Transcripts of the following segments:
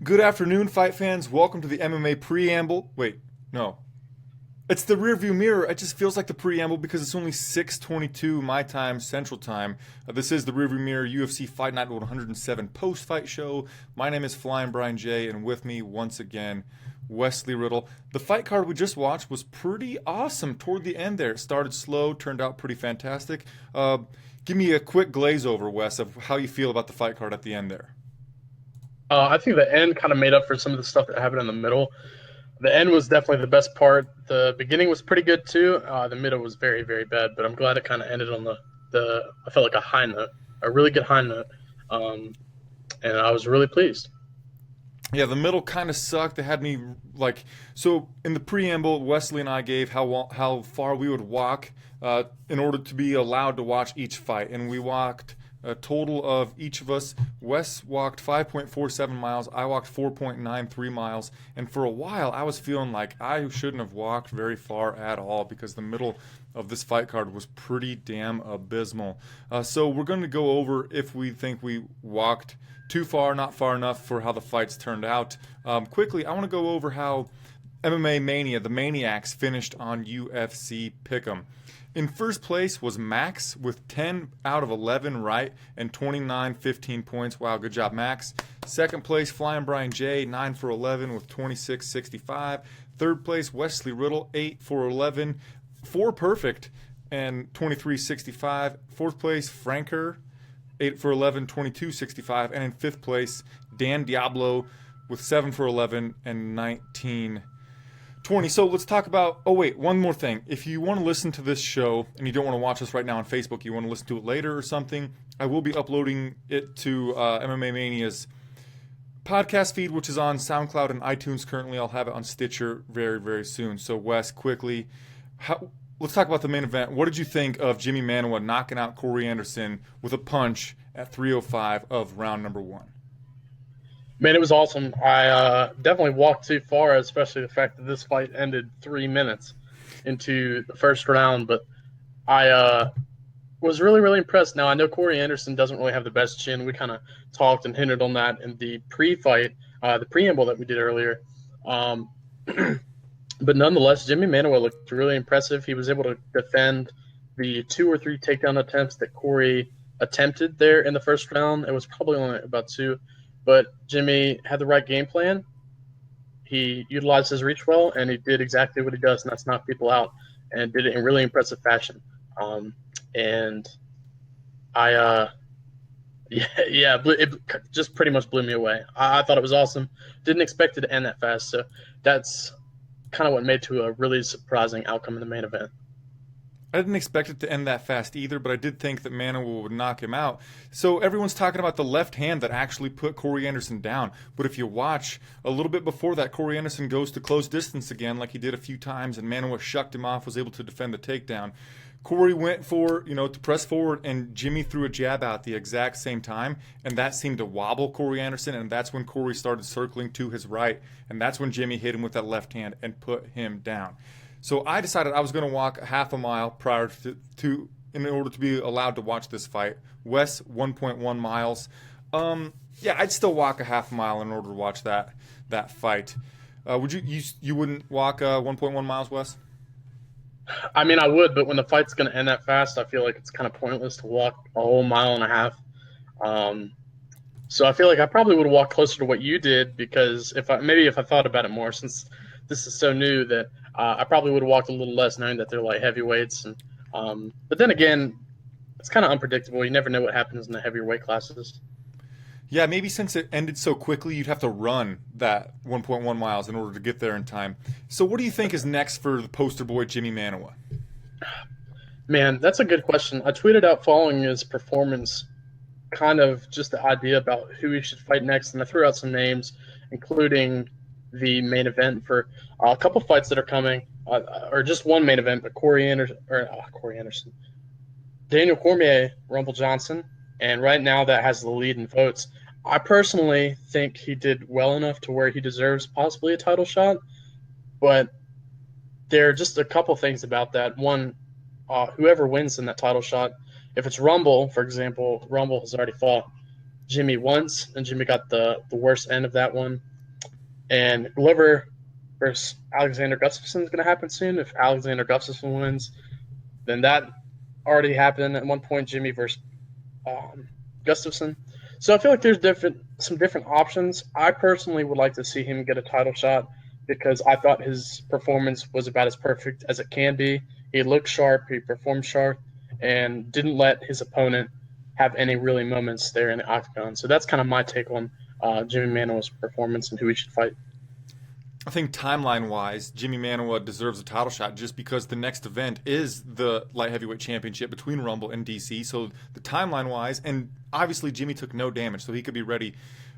Good afternoon, fight fans. Welcome to the MMA preamble. Wait, no. It's the rearview mirror. It just feels like the preamble because it's only 6:22 my time, Central Time. This is the rearview mirror UFC Fight Night 107 post-fight show. My name is Flyin Brian J, and with me once again, Wesley Riddle. The fight card we just watched was pretty awesome toward the end there. It started slow, turned out pretty fantastic. Give me a quick glaze over, Wes, of how you feel about the fight card at the end there. I think the end kind of made up for some of the stuff that happened in the middle. The end was definitely the best part. The beginning was pretty good too. The middle was very, very bad, but I'm glad it kind of ended on the I felt like a high note, a really good high note, and I was really pleased. Yeah, the middle kind of sucked. They had me like so in the preamble. Wesley and I gave how far we would walk in order to be allowed to watch each fight, and we walked a total of each of us. Wes walked 5.47 miles. I walked 4.93 miles, and for a while I was feeling like I shouldn't have walked very far at all because the middle of this fight card was pretty damn abysmal. So we're going to go over if we think we walked too far, not far enough for how the fights turned out. Quickly, I want to go over how MMA Mania, the Maniacs, finished on UFC Pick'em. In first place was Max with 10 out of 11 right and 29-15 points. Wow, good job, Max. Second place, Flyin Brian J, 9 for 11 with 26-65. Third place, Wesley Riddle, 8 for 11, 4 perfect and 23-65. Fourth place, Franker, 8 for 11, 22-65. And in fifth place, Dan Diablo with 7 for 11 and 19-20. So let's talk about, oh wait, one more thing. If you want to listen to this show and you don't want to watch us right now on Facebook, you want to listen to it later or something, I will be uploading it to MMA Mania's podcast feed, which is on SoundCloud and iTunes currently. I'll have it on Stitcher very, very soon. So Wes, quickly, let's talk about the main event. What did you think of Jimmy Manuwa knocking out Corey Anderson with a punch at 3:05 of round number 1? Man, it was awesome. I definitely walked too far, especially the fact that this fight ended 3 minutes into the first round. But I was really, really impressed. Now, I know Corey Anderson doesn't really have the best chin. We kind of talked and hinted on that in the pre-fight, the preamble that we did earlier. But nonetheless, Jimmy Manuwa looked really impressive. He was able to defend the 2 or 3 takedown attempts that Corey attempted there in the first round. It was probably only about 2. But Jimmy had the right game plan. He utilized his reach well, and he did exactly what he does, and that's knock people out, and did it in really impressive fashion. And it just pretty much blew me away. I thought it was awesome. Didn't expect it to end that fast, so that's kind of what made to a really surprising outcome in the main event. I didn't expect it to end that fast either, but I did think that Manuwa would knock him out. So everyone's talking about the left hand that actually put Corey Anderson down. But if you watch a little bit before that, Corey Anderson goes to close distance again like he did a few times, and Manuwa shucked him off, was able to defend the takedown. Corey went for, to press forward, and Jimmy threw a jab out the exact same time, and that seemed to wobble Corey Anderson, and that's when Corey started circling to his right, and that's when Jimmy hit him with that left hand and put him down. So I decided I was going to walk half a mile prior to in order to be allowed to watch this fight. Wes, 1.1 miles. I'd still walk a half mile in order to watch that fight. Would you wouldn't walk 1.1 miles, Wes? I mean, I would, but when the fight's going to end that fast, I feel like it's kind of pointless to walk a whole mile and a half. So I feel like I probably would have walked closer to what you did, because if I thought about it more, since this is so new, that I probably would have walked a little less, knowing that they're like heavyweights. And but then again, it's kind of unpredictable. You never know what happens in the heavier weight classes. Yeah, maybe since it ended so quickly, you'd have to run that 1.1 miles in order to get there in time. So what do you think is next for the poster boy Jimmy Manuwa? Man, that's a good question. I tweeted out following his performance, kind of just the idea about who he should fight next, and I threw out some names, including the main event for a couple fights that are coming, or just one main event, but Corey Anderson, Daniel Cormier, Rumble Johnson, and right now that has the lead in votes. I personally think he did well enough to where he deserves possibly a title shot, but there are just a couple things about that. One, whoever wins in that title shot, if it's Rumble, for example, Rumble has already fought Jimmy once, and Jimmy got the worst end of that one. And Glover versus Alexander Gustafsson is going to happen soon. If Alexander Gustafsson wins, then that already happened at one point. Jimmy versus Gustafsson. So I feel like there's some different options. I personally would like to see him get a title shot because I thought his performance was about as perfect as it can be. He looked sharp, he performed sharp, and didn't let his opponent have any really moments there in the octagon. So that's kind of my take on Jimmy Manuwa's performance and who he should fight. I think timeline-wise, Jimmy Manuwa deserves a title shot just because the next event is the light heavyweight championship between Rumble and DC. So the timeline-wise, and obviously Jimmy took no damage, so he could be ready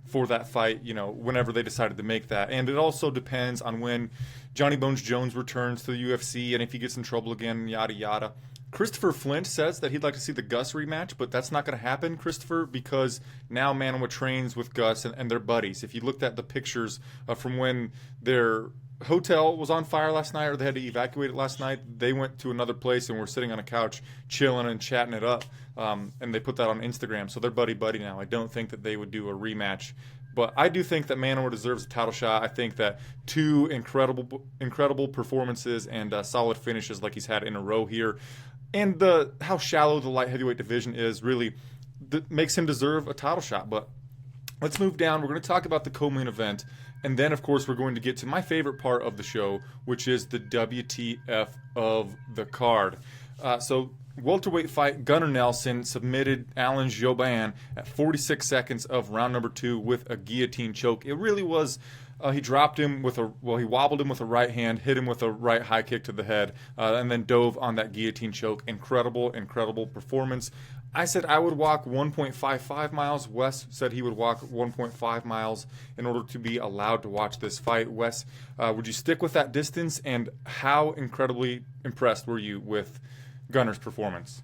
for that fight, whenever they decided to make that. And it also depends on when Johnny Bones Jones returns to the UFC and if he gets in trouble again, yada, yada. Christopher Flint says that he'd like to see the Gus rematch, but that's not going to happen, Christopher, because now Manuwa trains with Gus and they're buddies. If you looked at the pictures from when their hotel was on fire last night or they had to evacuate it last night, they went to another place and were sitting on a couch chilling and chatting it up, and they put that on Instagram. So they're buddy-buddy now. I don't think that they would do a rematch. But I do think that Manuwa deserves a title shot. I think that two incredible performances and solid finishes like he's had in a row here, and how shallow the light heavyweight division is really makes him deserve a title shot. But let's move down. We're going to talk about the co-main event, and then, of course, we're going to get to my favorite part of the show, which is the WTF of the card. So welterweight fight, Gunnar Nelson submitted Alan Jouban at 46 seconds of round number 2 with a guillotine choke. It really was... he dropped him he wobbled him with a right hand, hit him with a right high kick to the head, and then dove on that guillotine choke. Incredible performance. I said I would walk 1.55 miles. Wes said he would walk 1.5 miles in order to be allowed to watch this fight. Wes, would you stick with that distance, and how incredibly impressed were you with Gunnar's performance?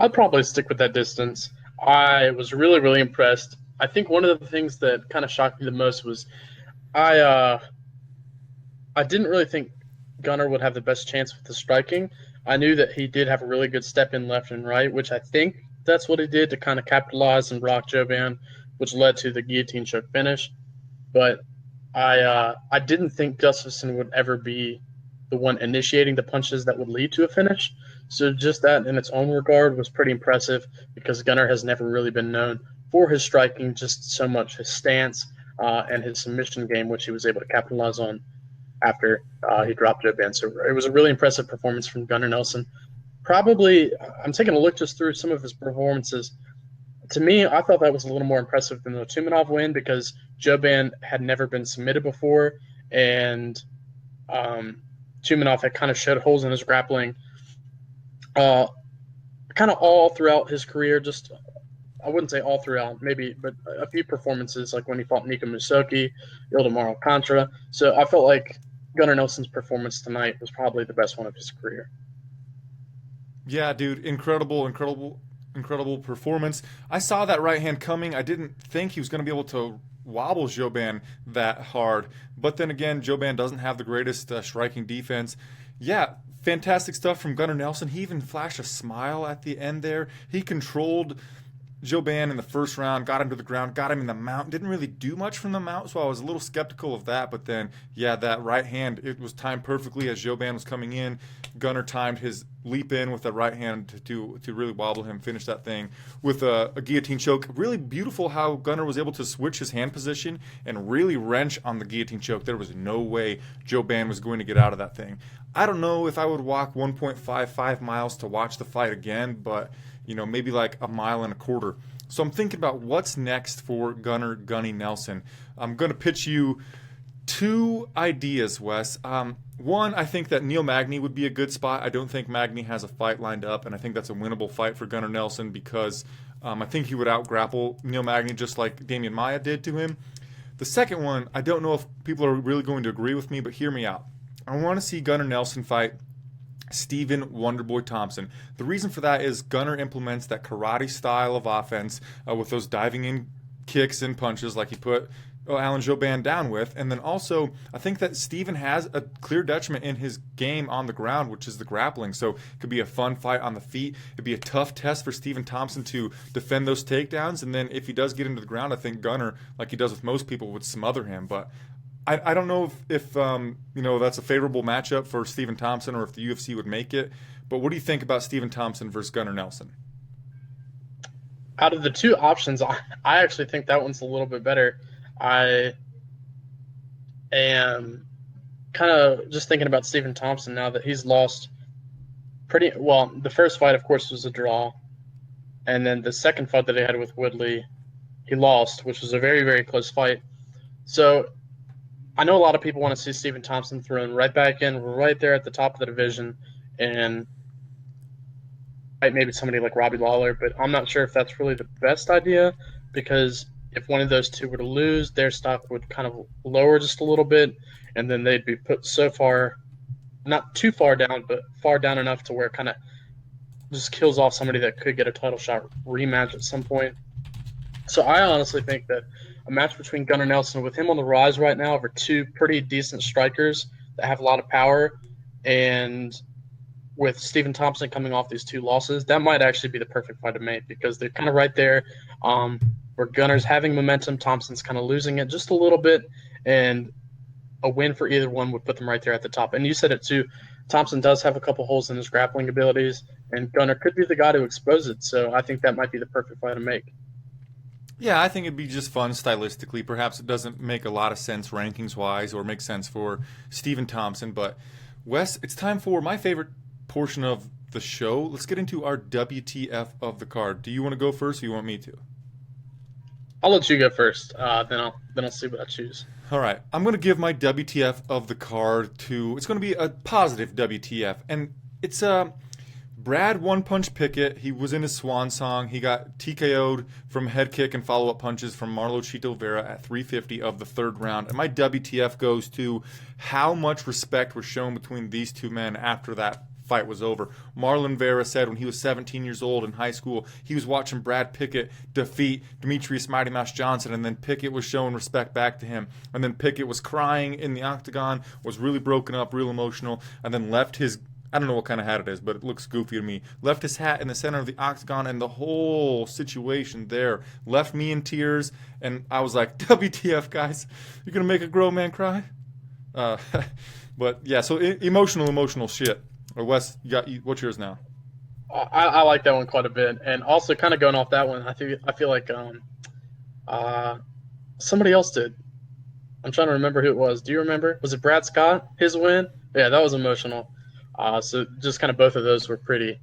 I'd probably stick with that distance. I was really, really impressed. I think one of the things that kind of shocked me the most was I didn't really think Gunnar would have the best chance with the striking. I knew that he did have a really good step in left and right, which I think that's what he did to kind of capitalize and rock Jouban, which led to the guillotine choke finish. But I didn't think Gustafsson would ever be the one initiating the punches that would lead to a finish. So just that in its own regard was pretty impressive because Gunnar has never really been known for his striking, just so much his stance and his submission game, which he was able to capitalize on after he dropped Jouban. So it was a really impressive performance from Gunnar Nelson. Probably, I'm taking a look just through some of his performances. To me, I thought that was a little more impressive than the Tumenov win because Jouban had never been submitted before, and Tumenov had kind of showed holes in his grappling kind of all throughout his career. Just, I wouldn't say all throughout, maybe, but a few performances, like when he fought Nika Musoki, Ildemar Alcantara. So I felt like Gunnar Nelson's performance tonight was probably the best one of his career. Yeah, dude, incredible performance. I saw that right hand coming. I didn't think he was going to be able to wobble Jouban that hard. But then again, Jouban doesn't have the greatest striking defense. Yeah, fantastic stuff from Gunnar Nelson. He even flashed a smile at the end there. He controlled Jouban in the first round, got him to the ground, got him in the mount. Didn't really do much from the mount, so I was a little skeptical of that. But then, yeah, that right hand, it was timed perfectly as Jouban was coming in. Gunnar timed his leap in with the right hand to really wobble him, finish that thing with a guillotine choke. Really beautiful how Gunnar was able to switch his hand position and really wrench on the guillotine choke. There was no way Jouban was going to get out of that thing. I don't know if I would walk 1.55 miles to watch the fight again, but maybe like a mile and a quarter. So I'm thinking about what's next for Gunnar Gunny Nelson. I'm going to pitch you two ideas, Wes. One, I think that Neil Magny would be a good spot. I don't think Magny has a fight lined up, and I think that's a winnable fight for Gunnar Nelson because I think he would out-grapple Neil Magny just like Damian Maia did to him. The second one, I don't know if people are really going to agree with me, but hear me out. I want to see Gunnar Nelson fight Stephen Wonderboy Thompson. The reason for that is Gunnar implements that karate style of offense with those diving in kicks and punches like he put Alan Jouban down with. And then also, I think that Steven has a clear detriment in his game on the ground, which is the grappling. So it could be a fun fight on the feet. It'd be a tough test for Steven Thompson to defend those takedowns. And then if he does get into the ground, I think Gunnar, like he does with most people, would smother him. But I don't know if that's a favorable matchup for Steven Thompson or if the UFC would make it. But what do you think about Steven Thompson versus Gunnar Nelson? Out of the two options, I actually think that one's a little bit better. I am kind of just thinking about Steven Thompson now that he's lost pretty well. The first fight, of course, was a draw. And then the second fight that he had with Woodley, he lost, which was a very, very close fight. So I know a lot of people want to see Steven Thompson thrown right back in, right there at the top of the division, and fight maybe somebody like Robbie Lawler. But I'm not sure if that's really the best idea, because if one of those two were to lose, their stock would kind of lower just a little bit, and then they'd be put so far, not too far down, but far down enough to where it kind of just kills off somebody that could get a title shot rematch at some point. So I honestly think that a match between Gunnar Nelson, with him on the rise right now over two pretty decent strikers that have a lot of power, and with Steven Thompson coming off these two losses, that might actually be the perfect fight to make, because they're kind of right there. Where Gunnar's having momentum, Thompson's kind of losing it just a little bit, and a win for either one would put them right there at the top. And you said it too, Thompson does have a couple holes in his grappling abilities, and Gunnar could be the guy to expose it, so I think that might be the perfect fight to make. Yeah, I think it'd be just fun stylistically. Perhaps it doesn't make a lot of sense rankings-wise or make sense for Steven Thompson, but Wes, it's time for my favorite portion of the show. Let's get into our WTF of the card. Do you want to go first, or you want me to? I'll let you go first. Then I'll see what I choose. All right, I'm going to give my WTF of the card to. It's going to be a positive WTF, and it's Brad one-punch Pickett. He was in his swan song. He got TKO'd from head kick and follow-up punches from Marlon Vera at 350 of the third round. And my WTF goes to how much respect was shown between these two men after that fight was over. Marlon Vera said when he was 17 years old in high school, he was watching Brad Pickett defeat Demetrius Mighty Mouse Johnson, and then Pickett was showing respect back to him. And then Pickett was crying in the octagon, was really broken up, real emotional, and then left his, I don't know what kind of hat it is, but it looks goofy to me, left his hat in the center of the octagon, and the whole situation there left me in tears. And I was like, WTF, guys? You're going to make a grown man cry? But yeah, so emotional shit. Wes, what's yours now? I like that one quite a bit, and also kind of going off that one, I feel like somebody else did. I'm trying to remember who it was. Do you remember? Was it Brad Scott? His win? Yeah, that was emotional. So just kind of both of those were pretty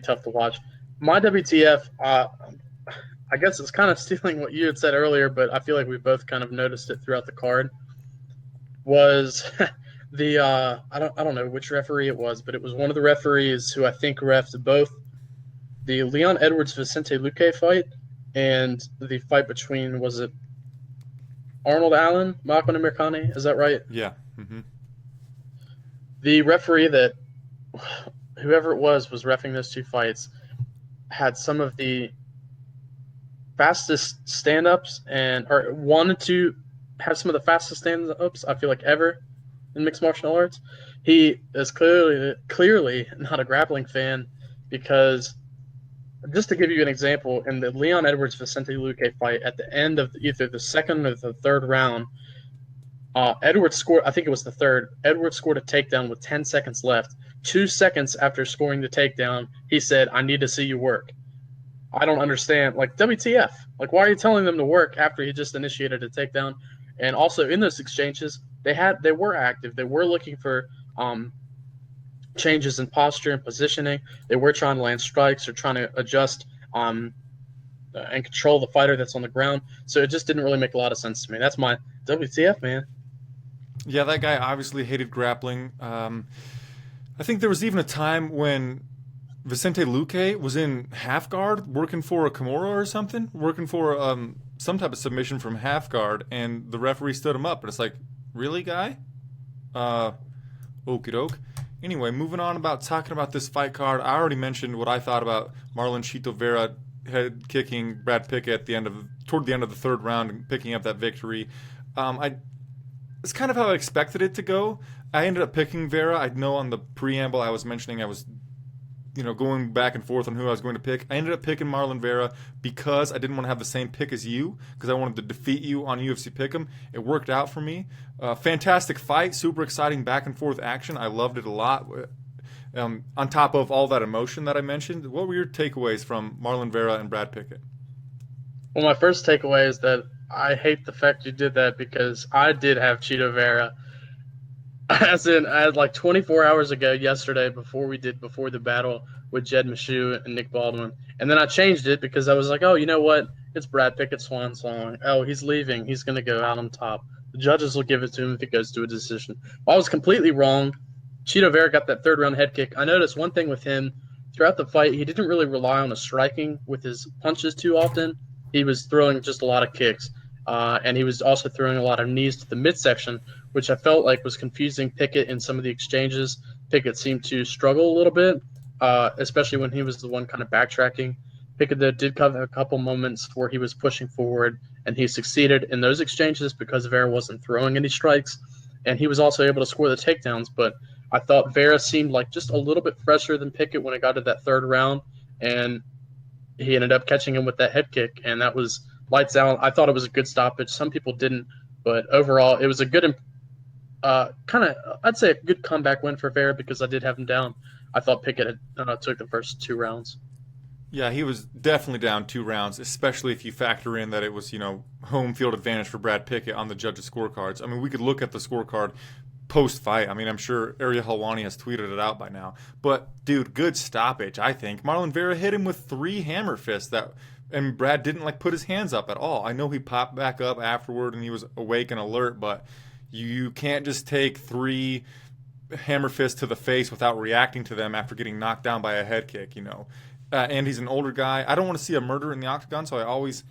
tough to watch. My WTF, I guess it's kind of stealing what you had said earlier, but I feel like we both kind of noticed it throughout the card. Was the I don't know which referee it was, but it was one of the referees who I think refed both the Leon Edwards Vicente Luque fight and the fight between, was it Arnold Allen, Makwan Amirkhani? Is that right? Yeah. Mm-hmm. The referee that whoever it was reffing those two fights had some of the fastest stand-ups or wanted to have some of the fastest stand-ups I feel like ever in mixed martial arts. He is clearly not a grappling fan, because just to give you an example, in the Leon Edwards Vicente Luque fight, at the end of either the second or the third round, Edwards scored, I think it was the third, Edwards scored a takedown with 10 seconds left. 2 seconds after scoring the takedown, he said, "I need to see you work." I don't understand. Like, WTF? Like, why are you telling them to work after he just initiated a takedown? And also in those exchanges, they were active. They were looking for changes in posture and positioning. They were trying to land strikes or trying to adjust and control the fighter that's on the ground. So it just didn't really make a lot of sense to me. That's my WTF, man. Yeah, that guy obviously hated grappling. I think there was even a time when Vicente Luque was in half guard working for a Kimura or something, working for some type of submission from half guard, and the referee stood him up. And it's like, really, guy? Okie doke. Anyway, moving on about talking about this fight card. I already mentioned what I thought about Marlon Vera head kicking Brad Pickett at the end of toward the end of the third round and picking up that victory. It's kind of how I expected it to go. I ended up picking Vera. I know on the preamble I was mentioning I was going back and forth on who I was going to pick. I ended up picking Marlon Vera because I didn't want to have the same pick as you, because I wanted to defeat you on UFC Pick'em. It worked out for me. Fantastic fight, super exciting back and forth action. I loved it a lot. On top of all that emotion that I mentioned, what were your takeaways from Marlon Vera and Brad Pickett? Well, my first takeaway is that I hate the fact you did that because I did have Cheeto Vera. As in, I had like 24 hours ago yesterday before the battle with Jed Meshew and Nick Baldwin. And then I changed it because I was like, oh, you know what? It's Brad Pickett's swan song. Oh, he's leaving. He's going to go out on top. The judges will give it to him if it goes to a decision. Well, I was completely wrong. Cheeto Vera got that third round head kick. I noticed one thing with him throughout the fight. He didn't really rely on his striking with his punches too often. He was throwing just a lot of kicks. And he was also throwing a lot of knees to the midsection, which I felt like was confusing Pickett in some of the exchanges. Pickett seemed to struggle a little bit, especially when he was the one kind of backtracking. Pickett did have a couple moments where he was pushing forward, and he succeeded in those exchanges because Vera wasn't throwing any strikes, and he was also able to score the takedowns. But I thought Vera seemed like just a little bit fresher than Pickett when it got to that third round, and he ended up catching him with that head kick, and that was lights out. I thought it was a good stoppage. Some people didn't, but overall, it was a good, I'd say a good comeback win for Vera because I did have him down. I thought Pickett had, took the first 2 rounds. Yeah, he was definitely down 2 rounds, especially if you factor in that it was, home field advantage for Brad Pickett on the judges' scorecards. I mean, we could look at the scorecard post-fight. I mean, I'm sure Ariel Helwani has tweeted it out by now. But, dude, good stoppage, I think. Marlon Vera hit him with 3 hammer fists and Brad didn't put his hands up at all. I know he popped back up afterward and he was awake and alert, but you can't just take 3 hammer fists to the face without reacting to them after getting knocked down by a head kick, and he's an older guy. I don't want to see a murder in the octagon, so I always,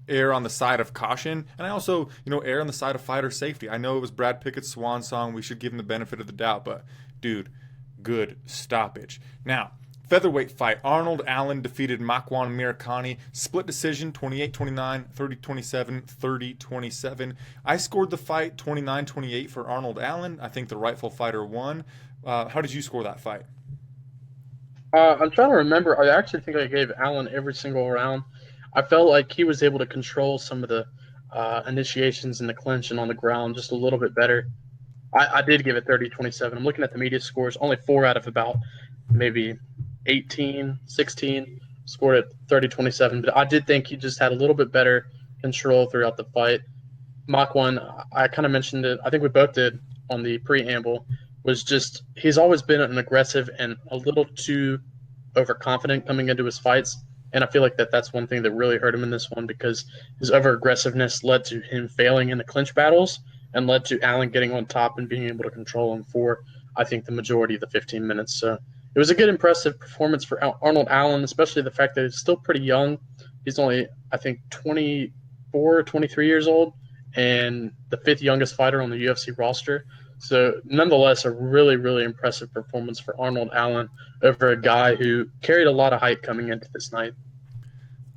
err on the side of caution, and I also, err on the side of fighter safety. I know it was Brad Pickett's swan song. We should give him the benefit of the doubt, but, dude, good stoppage. Now, featherweight fight. Arnold Allen defeated Makwan Mirkani. Split decision, 28-29, 30-27, 30-27. I scored the fight 29-28 for Arnold Allen. I think the rightful fighter won. How did you score that fight? I'm trying to remember. I actually think I gave Allen every single round. I felt like he was able to control some of the initiations in the clinch and on the ground just a little bit better. I did give it 30-27. I'm looking at the media scores. Only 4 out of about maybe 18, 16 scored at 30-27. But I did think he just had a little bit better control throughout the fight. Mach 1, I kind of mentioned it. I think we both did on the preamble. Was just he's always been an aggressive and a little too overconfident coming into his fights, and I feel like that's one thing that really hurt him in this one because his over aggressiveness led to him failing in the clinch battles and led to Allen getting on top and being able to control him for I think the majority of the 15 minutes. So it was a good impressive performance for Arnold Allen, especially the fact that he's still pretty young. He's only I think 24, 23 years old, and the 5th youngest fighter on the UFC roster. So, nonetheless, a really, really impressive performance for Arnold Allen over a guy who carried a lot of hype coming into this night.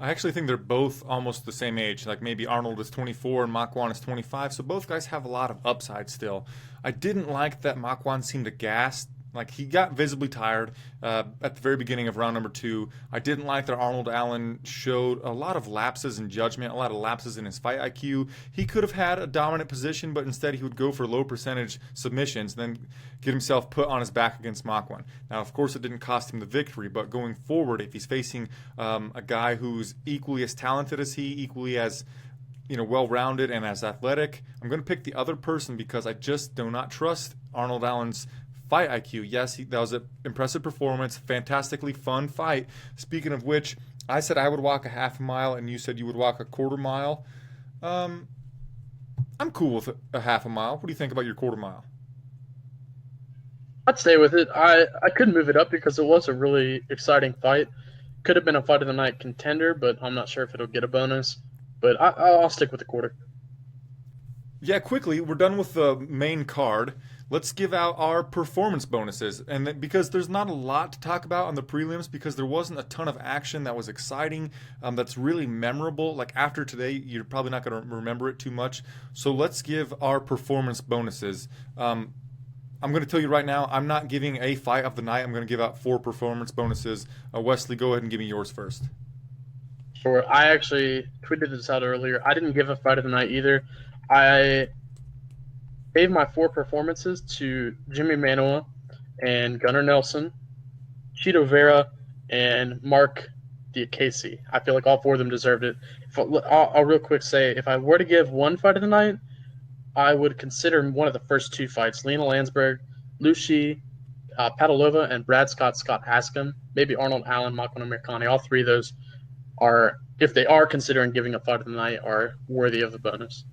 I actually think they're both almost the same age. Like maybe Arnold is 24 and Makwan is 25, so both guys have a lot of upside still. I didn't like that Makwan seemed gassed. Like he got visibly tired at the very beginning of round number 2. I didn't like that Arnold Allen showed a lot of lapses in judgment, a lot of lapses in his fight IQ. He could have had a dominant position, but instead he would go for low percentage submissions, then get himself put on his back against Makwan. Now, of course, it didn't cost him the victory, but going forward, if he's facing a guy who's equally as talented as he, equally as well-rounded and as athletic, I'm going to pick the other person because I just do not trust Arnold Allen's fight IQ. Yes, that was an impressive performance, fantastically fun fight. Speaking of which, I said I would walk a half a mile, and you said you would walk a quarter mile. I'm cool with a half a mile. What do you think about your quarter mile? I'd stay with it. I couldn't move it up because it was a really exciting fight. Could have been a fight of the night contender, but I'm not sure if it'll get a bonus. But I'll stick with the quarter. Yeah, quickly, we're done with the main card. let's give out our performance bonuses. And because there's not a lot to talk about on the prelims, because there wasn't a ton of action that was exciting, that's really memorable. Like after today, you're probably not going to remember it too much. So let's give our performance bonuses. I'm going to tell you right now, I'm not giving a fight of the night. I'm going to give out 4 performance bonuses. Wesley, go ahead and give me yours first. Sure. I actually tweeted this out earlier. I didn't give a fight of the night either. I gave my 4 performances to Jimmy Manuwa and Gunnar Nelson, Cheeto Vera, and Mark Diakese. I feel like all 4 of them deserved it. I'll real quick say, if I were to give one fight of the night, I would consider one of the first 2 fights, Lena Landsberg, Luque, poodleova, and Brad Scott Askham, maybe Arnold Allen, Makwan Amirkhani. All 3 of those are, if they are considering giving a fight of the night, are worthy of the bonus.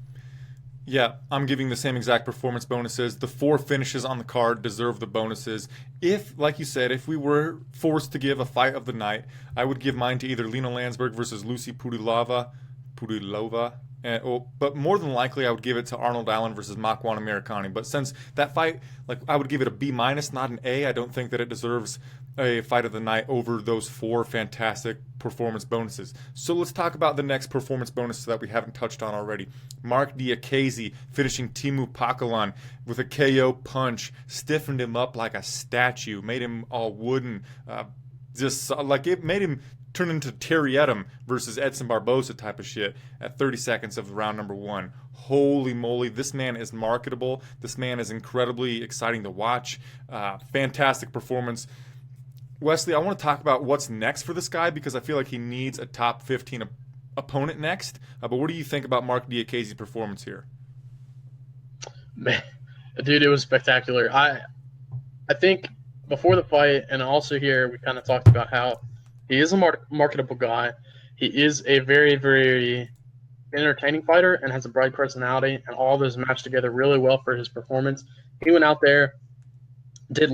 Yeah, I'm giving the same exact performance bonuses. The 4 finishes on the card deserve the bonuses. If, like you said, if we were forced to give a fight of the night, I would give mine to either Lena Landsberg versus Lucy Poodleova, but more than likely I would give it to Arnold Allen versus Makwan Amirkhani. But since that fight, like I would give it a B-, not an A. I don't think that it deserves a fight of the night over those 4 fantastic performance bonuses. So let's talk about the next performance bonus that we haven't touched on already. Mark Diakese finishing Teemu Packalén with a KO punch, stiffened him up like a statue, made him all wooden, just like it made him turn into Terry Edom versus Edson Barboza type of shit at 30 seconds of round number 1. Holy moly, this man is marketable. This man is incredibly exciting to watch. Fantastic performance. Wesley, I want to talk about what's next for this guy because I feel like he needs a top 15 opponent next. But what do you think about Mark Diakese's performance here? Man, dude, it was spectacular. I think before the fight and also here we kind of talked about how he is a marketable guy. He is a very, very entertaining fighter and has a bright personality, and all those matched together really well for his performance. He went out there, did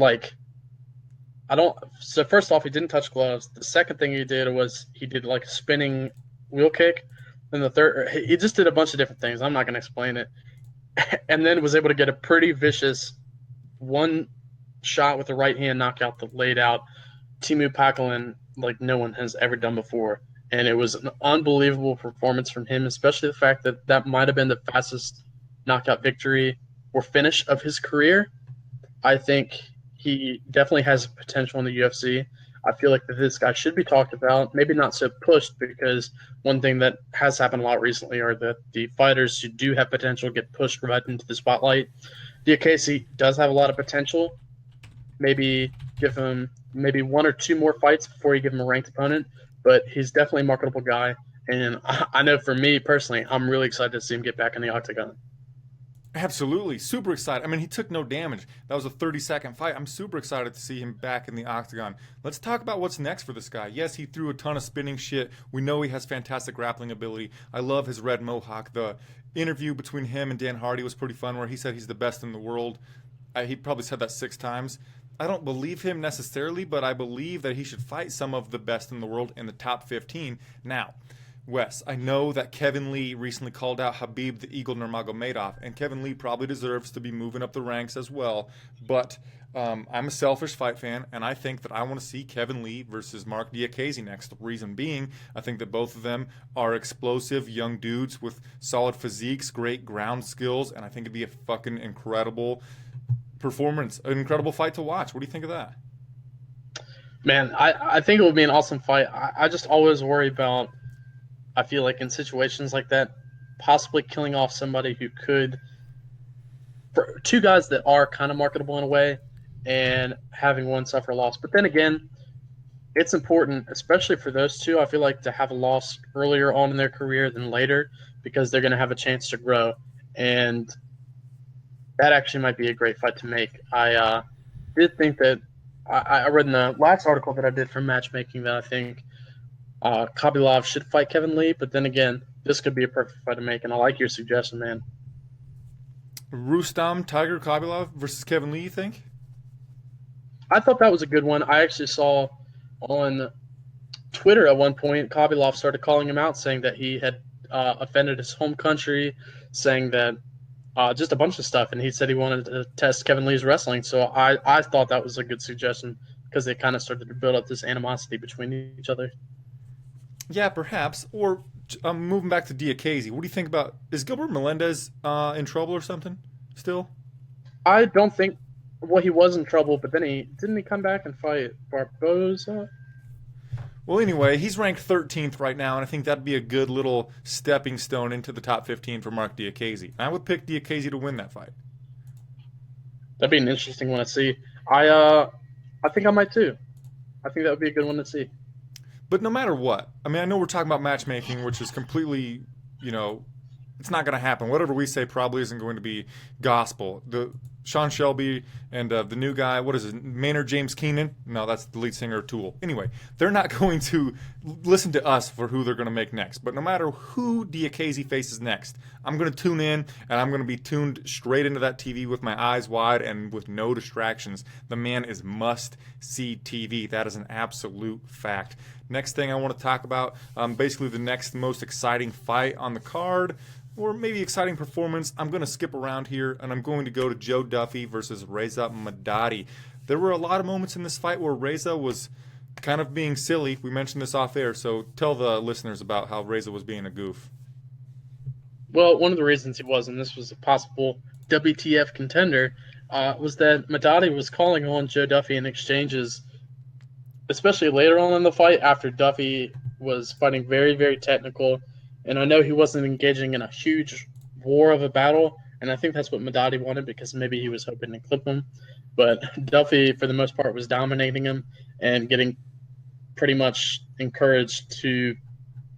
so first off, he didn't touch gloves. The second thing he did was he did like a spinning wheel kick. And the third, he just did a bunch of different things. I'm not going to explain it. And then was able to get a pretty vicious one shot with the right hand knockout that laid out Teemu Packalén like no one has ever done before. And it was an unbelievable performance from him, especially the fact that that might have been the fastest knockout victory or finish of his career. I think he definitely has potential in the UFC. I feel like that this guy should be talked about, maybe not so pushed, because one thing that has happened a lot recently are that the fighters who do have potential get pushed right into the spotlight. Diakese does have a lot of potential. Maybe give him maybe 1 or 2 more fights before you give him a ranked opponent, but he's definitely a marketable guy. And I know for me personally, I'm really excited to see him get back in the octagon. Absolutely. Super excited. I mean, he took no damage. That was a 30-second fight. I'm super excited to see him back in the octagon. Let's talk about what's next for this guy. Yes, he threw a ton of spinning shit. We know he has fantastic grappling ability. I love his red mohawk. The interview between him and Dan Hardy was pretty fun where he said he's the best in the world. He probably said that 6 times. I don't believe him necessarily, but I believe that he should fight some of the best in the world in the top 15. Now, Wes, I know that Kevin Lee recently called out Khabib the Eagle Nurmagomedov, and Kevin Lee probably deserves to be moving up the ranks as well, but I'm a selfish fight fan, and I think that I want to see Kevin Lee versus Mark Diakese next. The reason being, I think that both of them are explosive young dudes with solid physiques, great ground skills, and I think it'd be a fucking incredible performance, an incredible fight to watch. What do you think of that? Man, I think it would be an awesome fight. I just always worry about, I feel like in situations like that, possibly killing off somebody who could, for 2 guys that are kind of marketable in a way, and having one suffer a loss. But then again, it's important, especially for those 2, I feel like, to have a loss earlier on in their career than later, because they're going to have a chance to grow. And that actually might be a great fight to make. I did think that I read in the last article that I did for matchmaking that I think Khabib should fight Kevin Lee, but then again, this could be a perfect fight to make, and I like your suggestion, man. Rustam Tiger Khabib versus Kevin Lee, you think? I thought that was a good one. I actually saw on Twitter at one point, Khabib started calling him out, saying that he had offended his home country, saying that just a bunch of stuff, and he said he wanted to test Kevin Lee's wrestling. So I thought that was a good suggestion because they kind of started to build up this animosity between each other. Yeah, perhaps. Or moving back to Diakiese, what do you think about? Is Gilbert Melendez in trouble or something still? I don't think. Well, he was in trouble, but then he didn't he come back and fight Barboza? Well, anyway, he's ranked 13th right now, and I think that'd be a good little stepping stone into the top 15 for Mark Diakiese. I would pick Diakiese to win that fight. That'd be an interesting one to see. I think I might too. I think that would be a good one to see. But no matter what, I mean, I know we're talking about matchmaking, which is completely, it's not going to happen. Whatever we say probably isn't going to be gospel. The Sean Shelby and the new guy, what is it, Maynard James Keenan? No, that's the lead singer of Tool. Anyway, they're not going to listen to us for who they're going to make next. But no matter who Diakiese faces next, I'm going to tune in, and I'm going to be tuned straight into that TV with my eyes wide and with no distractions. The man is must-see TV. That is an absolute fact. Next thing I want to talk about, basically the next most exciting fight on the card, or maybe exciting performance. I'm going to skip around here, and I'm going to go to Joe Duffy versus Reza Madadi. There were a lot of moments in this fight where Reza was kind of being silly. We mentioned this off air, so tell the listeners about how Reza was being a goof. Well, one of the reasons he was, and this was a possible WTF contender, was that Madadi was calling on Joe Duffy in exchanges, especially later on in the fight after Duffy was fighting very, very technical. And I know he wasn't engaging in a huge war of a battle, and I think that's what Madadi wanted because maybe he was hoping to clip him. But Duffy, for the most part, was dominating him and getting pretty much encouraged to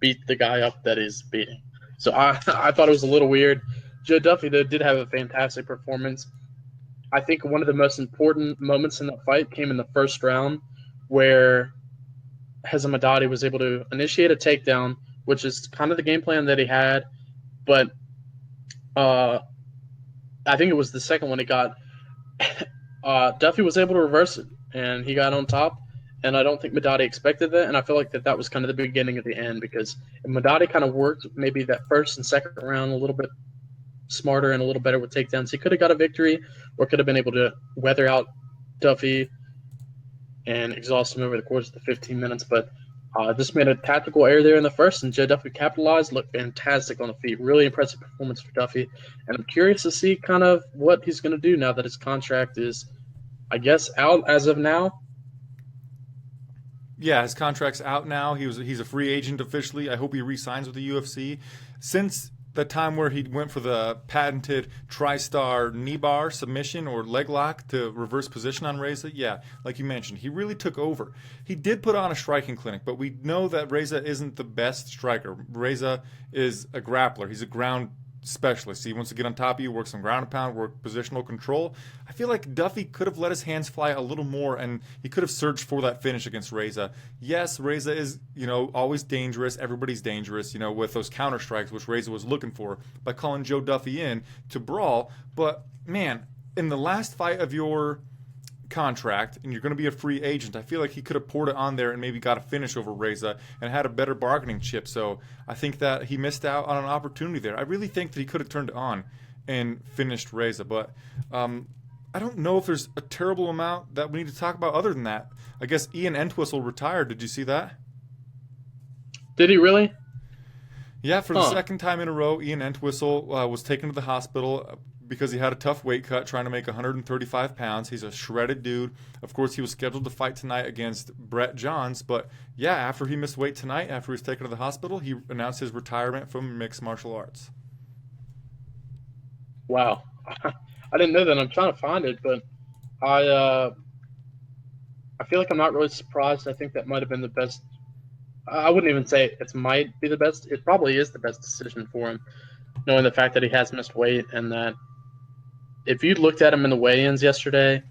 beat the guy up that he's beating. So I thought it was a little weird. Joe Duffy, though, did have a fantastic performance. I think one of the most important moments in that fight came in the first round where Reza Madadi was able to initiate a takedown, which is kind of the game plan that he had. But I think it was the second one he got. Duffy was able to reverse it, and he got on top. And I don't think Madadi expected that. And I feel like that was kind of the beginning of the end because if Madadi kind of worked maybe that first and second round a little bit smarter and a little better with takedowns, he could have got a victory or could have been able to weather out Duffy and exhaust him over the course of the 15 minutes. But just made a tactical error there in the first, and Joe Duffy capitalized, looked fantastic on the feet. Really impressive performance for Duffy. And I'm curious to see kind of what he's going to do now that his contract is, I guess, out as of now. Yeah, his contract's out now. He's a free agent officially. I hope he re-signs with the UFC. Since the time where he went for the patented TriStar knee bar submission or leg lock to reverse position on Reza, yeah, like you mentioned, he really took over. He did put on a striking clinic, but we know that Reza isn't the best striker. Reza is a grappler. He's a ground specialist. He wants to get on top of you, work some ground and pound, work positional control. I feel like Duffy could have let his hands fly a little more, and he could have searched for that finish against Reza. Yes, Reza is, always dangerous. Everybody's dangerous, with those counter strikes, which Reza was looking for by calling Joe Duffy in to brawl. But, man, in the last fight of your contract and you're going to be a free agent, I feel like he could have poured it on there and maybe got a finish over Reza and had a better bargaining chip. So I think that he missed out on an opportunity there. I really think that he could have turned it on and finished Reza, but I don't know if there's a terrible amount that we need to talk about other than that. I guess Ian Entwistle retired. Did you see that? Did he really? Yeah, for the second time in a row, Ian Entwistle was taken to the hospital because he had a tough weight cut trying to make 135 pounds. He's a shredded dude. Of course, he was scheduled to fight tonight against Brett Johns. But, yeah, after he missed weight tonight, after he was taken to the hospital, he announced his retirement from mixed martial arts. Wow. I didn't know that. I'm trying to find it, but I feel like I'm not really surprised. I think that might have been the best. I wouldn't even say it might be the best. It probably is the best decision for him, knowing the fact that he has missed weight and that if you looked at him in the weigh-ins yesterday,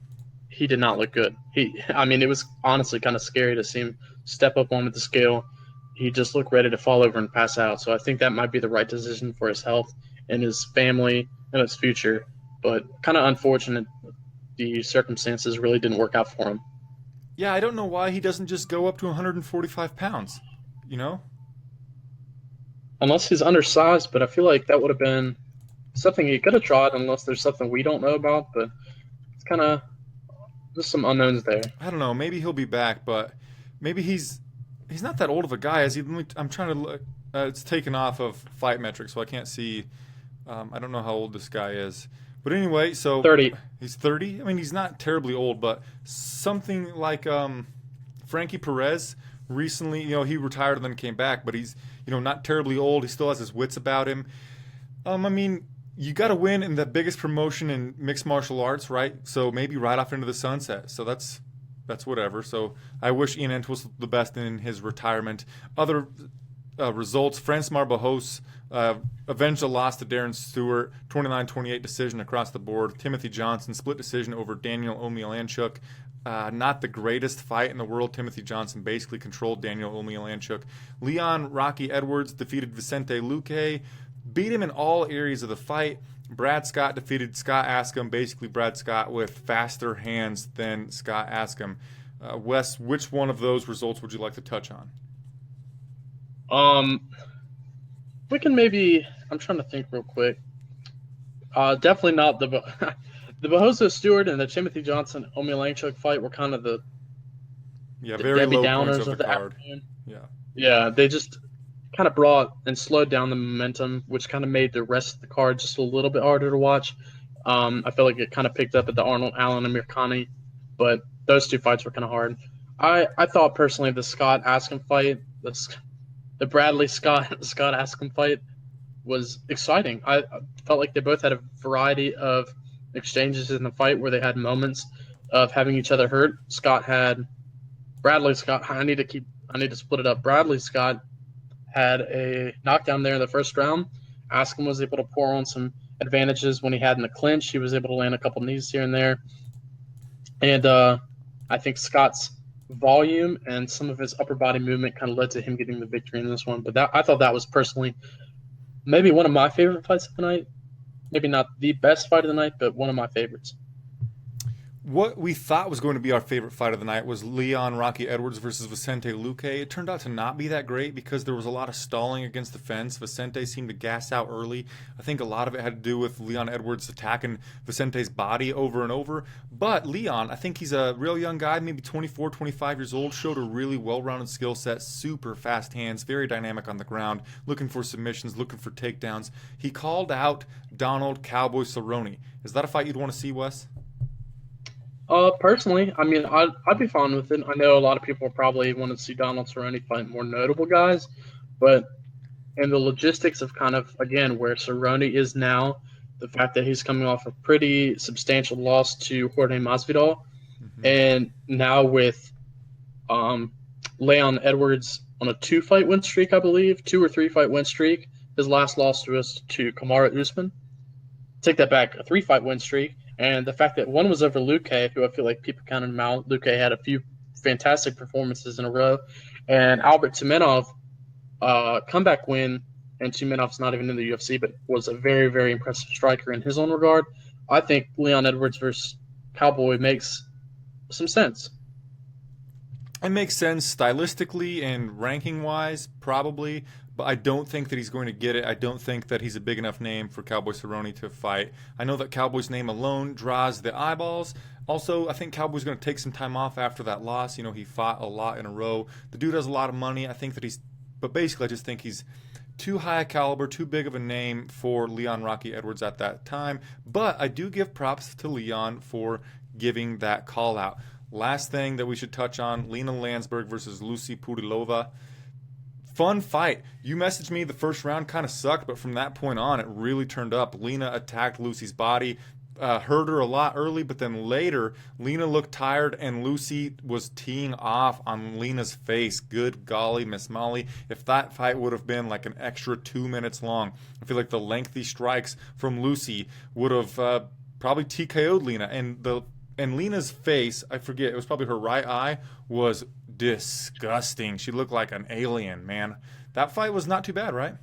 he did not look good. It was honestly kind of scary to see him step up onto the scale. He just looked ready to fall over and pass out. So I think that might be the right decision for his health and his family and his future. But kind of unfortunate the circumstances really didn't work out for him. Yeah, I don't know why he doesn't just go up to 145 pounds, Unless he's undersized, but I feel like that would have been something he could have tried unless there's something we don't know about. But it's kind of there's some unknowns there. I don't know. Maybe he'll be back, but maybe he's not that old of a guy. Is he? I'm trying to look. It's taken off of Fight Metrics, so I can't see. I don't know how old this guy is. But anyway, so 30. He's 30. I mean, he's not terribly old, but something like Frankie Perez recently, he retired and then came back, but he's, not terribly old. He still has his wits about him. I mean, you got to win in the biggest promotion in mixed martial arts, right? So maybe right off into the sunset. So that's whatever. So I wish Ian Entwistle the best in his retirement. Other results: Francimar Barros avenged a loss to Darren Stewart, 29-28 decision across the board. Timothy Johnson split decision over Daniel Omielanchuk. Not the greatest fight in the world. Timothy Johnson basically controlled Daniel Omielanchuk. Leon Rocky Edwards defeated Vicente Luque, beat him in all areas of the fight. Brad Scott defeated Scott Askham, basically Brad Scott with faster hands than Scott Askham. Wes, which one of those results would you like to touch on? We can maybe. I'm trying to think real quick. Definitely not the Barroso Stewart and the Timothy Johnson Omielanchuk fight were kind of the very Debbie low Downers points of the card. afternoon. Yeah. Yeah, they just kind of brought and slowed down the momentum, which kind of made the rest of the card just a little bit harder to watch. I feel like it kind of picked up at the Arnold Allen and Mirkani, but those two fights were kind of hard. I thought personally the Scott Askham fight, the Bradley Scott Askham fight was exciting. I felt like they both had a variety of exchanges in the fight where they had moments of having each other hurt. Bradley Scott. I need to split it up. Bradley Scott had a knockdown there in the first round. Askham was able to pour on some advantages when he had in the clinch. He was able to land a couple knees here and there. And I think Scott's volume and some of his upper body movement kind of led to him getting the victory in this one. But I thought that was personally maybe one of my favorite fights of the night. Maybe not the best fight of the night, but one of my favorites. What we thought was going to be our favorite fight of the night was Leon Rocky Edwards versus Vicente Luque. It turned out to not be that great because there was a lot of stalling against the fence. Vicente seemed to gas out early. I think a lot of it had to do with Leon Edwards attacking Vicente's body over and over. But Leon, I think he's a real young guy, maybe 24, 25 years old, showed a really well-rounded skill set, super fast hands, very dynamic on the ground, looking for submissions, looking for takedowns. He called out Donald Cowboy Cerrone. Is that a fight you'd want to see, Wes? Personally, I mean, I'd be fine with it. I know a lot of people probably want to see Donald Cerrone fight more notable guys, but in the logistics of kind of, again, where Cerrone is now, the fact that he's coming off a pretty substantial loss to Jorge Masvidal, and now with Leon Edwards on a 2-fight win streak, I believe, 2 or 3-fight win streak. His last loss was to Kamaru Usman. Take that back, a 3-fight win streak. And the fact that one was over Luque, who I feel like people counted him out. Luque had a few fantastic performances in a row. And Albert Tumenov, comeback win, and Tumenov's not even in the UFC, but was a very, very impressive striker in his own regard. I think Leon Edwards versus Cowboy makes some sense. It makes sense stylistically and ranking-wise, probably. But I don't think that he's going to get it. I don't think that he's a big enough name for Cowboy Cerrone to fight. I know that Cowboy's name alone draws the eyeballs. Also, I think Cowboy's going to take some time off after that loss. He fought a lot in a row. The dude has a lot of money. I think that but basically I just think he's too high a caliber, too big of a name for Leon Rocky Edwards at that time. But I do give props to Leon for giving that call out. Last thing that we should touch on, Lena Landsberg versus Lucy Poodleova. Fun fight. You messaged me the first round kind of sucked, but from that point on, it really turned up. Lena attacked Lucy's body, hurt her a lot early, but then later, Lena looked tired, and Lucy was teeing off on Lena's face. Good golly, Miss Molly. If that fight would have been like an extra 2 minutes long, I feel like the lengthy strikes from Lucy would have probably TKO'd Lena. And Lena's face, I forget, it was probably her right eye, was disgusting. She looked like an alien, man. That fight was not too bad, right?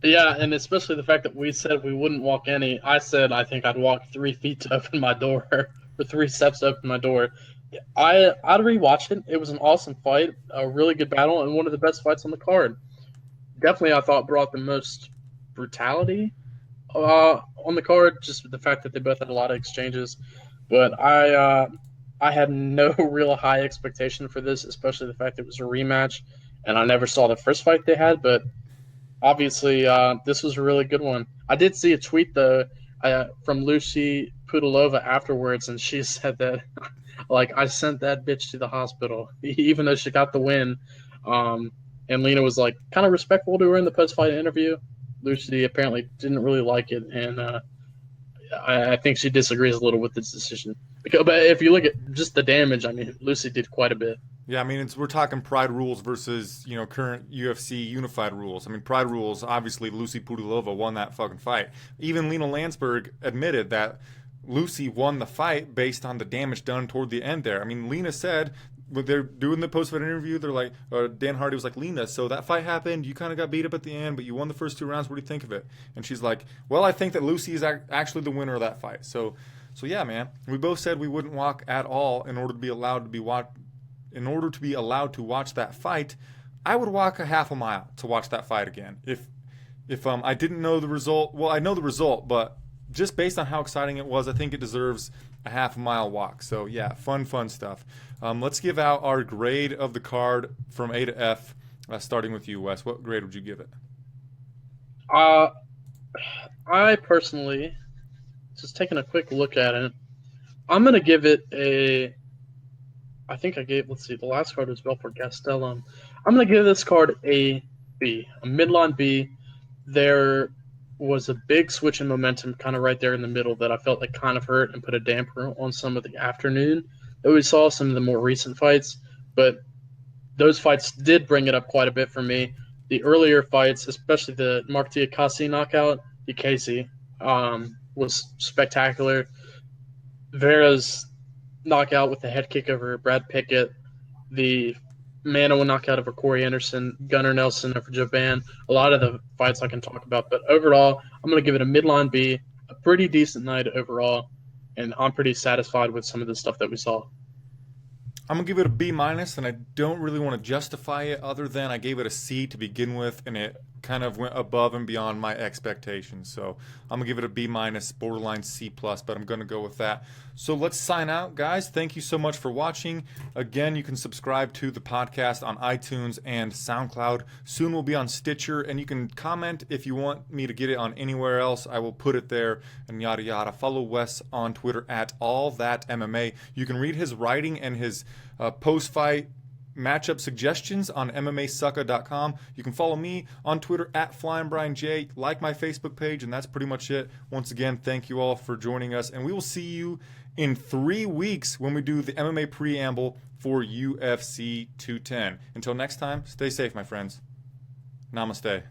Yeah, and especially the fact that we said we wouldn't walk any. I said I think I'd walk 3 feet to open my door, or 3 steps to open my door. I'd rewatch it. It was an awesome fight, a really good battle, and one of the best fights on the card. Definitely, I thought brought the most brutality On the card, just the fact that they both had a lot of exchanges, but I had no real high expectation for this, especially the fact that it was a rematch, and I never saw the first fight they had. But obviously, this was a really good one. I did see a tweet though from Lucy Poodleova afterwards, and she said that like I sent that bitch to the hospital, even though she got the win. Um, and Lena was like kind of respectful to her in the post-fight interview. Lucy apparently didn't really like it, and I think she disagrees a little with this decision. But if you look at just the damage, I mean, Lucy did quite a bit. Yeah, I mean, we're talking Pride rules versus, current UFC unified rules. I mean, Pride rules, obviously, Lucy Pudilova won that fucking fight. Even Lena Landsberg admitted that Lucy won the fight based on the damage done toward the end there. I mean, Lena said, when they're doing the post-fight interview, they're like, Dan Hardy was like, Lena, so that fight happened, you kind of got beat up at the end, but you won the first 2 rounds. What do you think of it? And she's like, well, I think that Lucy is actually the winner of that fight. So yeah, man, we both said we wouldn't walk at all in order to be allowed to watch that fight. I would walk a half a mile to watch that fight again. If I didn't know the result, well, I know the result, but just based on how exciting it was, I think it deserves a half a mile walk. So yeah, fun stuff. Let's give out our grade of the card from A to F, starting with you, Wes. What grade would you give it? I personally, just taking a quick look at it, I'm gonna give it a. I think I gave. Let's see. The last card was Belfort Gastelum. I'm gonna give this card a B, a midline B. There was a big switch in momentum, kind of right there in the middle, that I felt like kind of hurt and put a damper on some of the afternoon that we saw, some of the more recent fights. But those fights did bring it up quite a bit for me. The earlier fights, especially the Mark Diakasi knockout, Casey, was spectacular. Vera's knockout with the head kick over Brad Pickett, the Manuwa knockout over Corey Anderson, Gunnar Nelson over Japan. A lot of the fights I can talk about, but overall, I'm going to give it a midline B, a pretty decent night overall, and I'm pretty satisfied with some of the stuff that we saw. I'm going to give it a B minus, and I don't really want to justify it other than I gave it a C to begin with, and it kind of went above and beyond my expectations. So I'm going to give it a B minus, borderline C plus, but I'm going to go with that. So let's sign out, guys. Thank you so much for watching. Again, you can subscribe to the podcast on iTunes and SoundCloud. Soon we'll be on Stitcher, and you can comment if you want me to get it on anywhere else. I will put it there, and yada yada. Follow Wes on Twitter at AllThatMMA. You can read his writing and his post-fight matchup suggestions on MMAsucka.com. You can follow me on Twitter at FlyingBrianJ. Like my Facebook page, and that's pretty much it. Once again, thank you all for joining us, and we will see you in 3 weeks when we do the MMA preamble for UFC 210. Until next time, stay safe, my friends. Namaste.